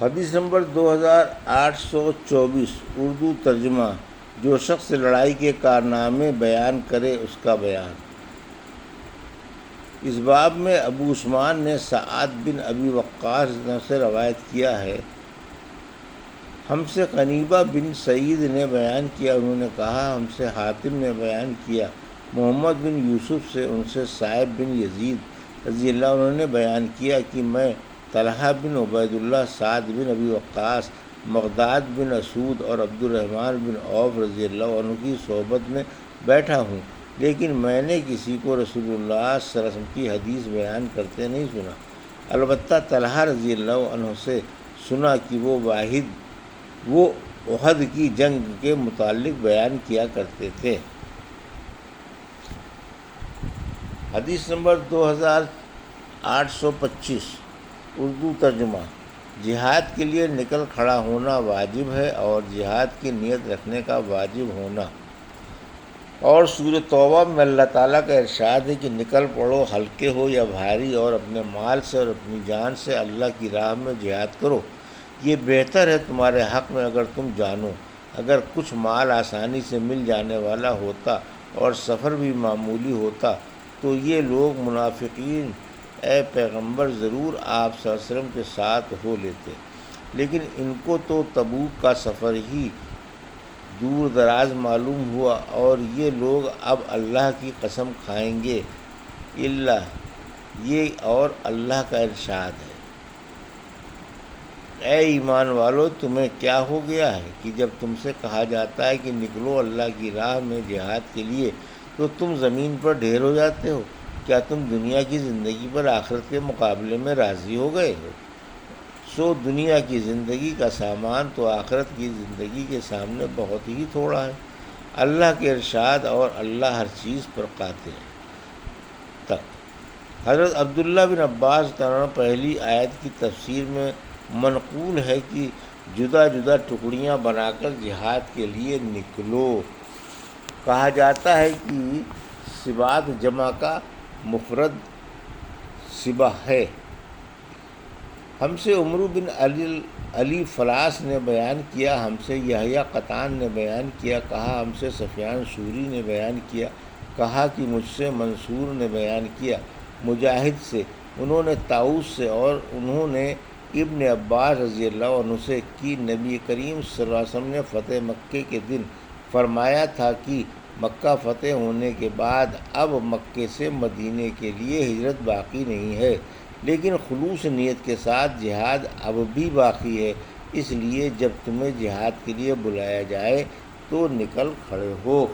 حدیث نمبر 2824 اردو ترجمہ۔ جو شخص لڑائی کے کارنامے بیان کرے اس کا بیان۔ اس باب میں ابو عثمان نے سعد بن ابی وقاص سے روایت کیا ہے، ہم سے قنیبہ بن سعید نے بیان کیا، انہوں نے کہا ہم سے حاتم نے بیان کیا، محمد بن یوسف سے، ان سے صائب بن یزید رضی اللہ عنہ نے بیان کیا کہ میں طلحہ بن عبید اللہ، سعد بن ابی وقاص، مقداد بن اسود اور عبد الرحمن بن عوف رضی اللہ عنہ کی صحبت میں بیٹھا ہوں، لیکن میں نے کسی کو رسول اللہ صلی اللہ علیہ وسلم کی حدیث بیان کرتے نہیں سنا، البتہ طلحہ رضی اللہ عنہ سے سنا کہ وہ احد کی جنگ کے متعلق بیان کیا کرتے تھے۔ حدیث نمبر 2825 اردو ترجمہ۔ جہاد کے لیے نکل کھڑا ہونا واجب ہے اور جہاد کی نیت رکھنے کا واجب ہونا، اور سورہ توبہ میں اللہ تعالیٰ کا ارشاد ہے کہ نکل پڑو، ہلکے ہو یا بھاری، اور اپنے مال سے اور اپنی جان سے اللہ کی راہ میں جہاد کرو، یہ بہتر ہے تمہارے حق میں اگر تم جانو۔ اگر کچھ مال آسانی سے مل جانے والا ہوتا اور سفر بھی معمولی ہوتا تو یہ لوگ منافقین اے پیغمبر ضرور آپ صلی اللہ علیہ وسلم کے ساتھ ہو لیتے، لیکن ان کو تو تبوک کا سفر ہی دور دراز معلوم ہوا، اور یہ لوگ اب اللہ کی قسم کھائیں گے یہ اور اللہ کا ارشاد ہے، اے ایمان والو تمہیں کیا ہو گیا ہے کہ جب تم سے کہا جاتا ہے کہ نکلو اللہ کی راہ میں جہاد کے لیے تو تم زمین پر ڈھیر ہو جاتے ہو؟ کیا تم دنیا کی زندگی پر آخرت کے مقابلے میں راضی ہو گئے ہو؟ سو دنیا کی زندگی کا سامان تو آخرت کی زندگی کے سامنے بہت ہی تھوڑا ہے۔ اللہ کے ارشاد اور اللہ ہر چیز پر قادر ہے تک۔ حضرت عبداللہ بن عباس تعالیٰ پہلی آیت کی تفسیر میں منقول ہے کہ جدا جدا ٹکڑیاں بنا کر جہاد کے لیے نکلو۔ کہا جاتا ہے کہ سبات جمع کا مفرد سبا ہے۔ ہم سے عمرو بن علی فلاس نے بیان کیا، ہم سے یحییٰ قطان نے بیان کیا، کہا ہم سے سفیان ثوری نے بیان کیا، کہا کہ مجھ سے منصور نے بیان کیا، مجاہد سے، انہوں نے طاؤس سے، اور انہوں نے ابن عباس رضی اللہ عنہ سے کہ نبی کریم صلی اللہ علیہ وسلم نے فتح مکے کے دن فرمایا تھا کہ مکہ فتح ہونے کے بعد اب مکے سے مدینے کے لیے ہجرت باقی نہیں ہے، لیکن خلوص نیت کے ساتھ جہاد اب بھی باقی ہے، اس لیے جب تمہیں جہاد کے لیے بلایا جائے تو نکل کھڑے ہو۔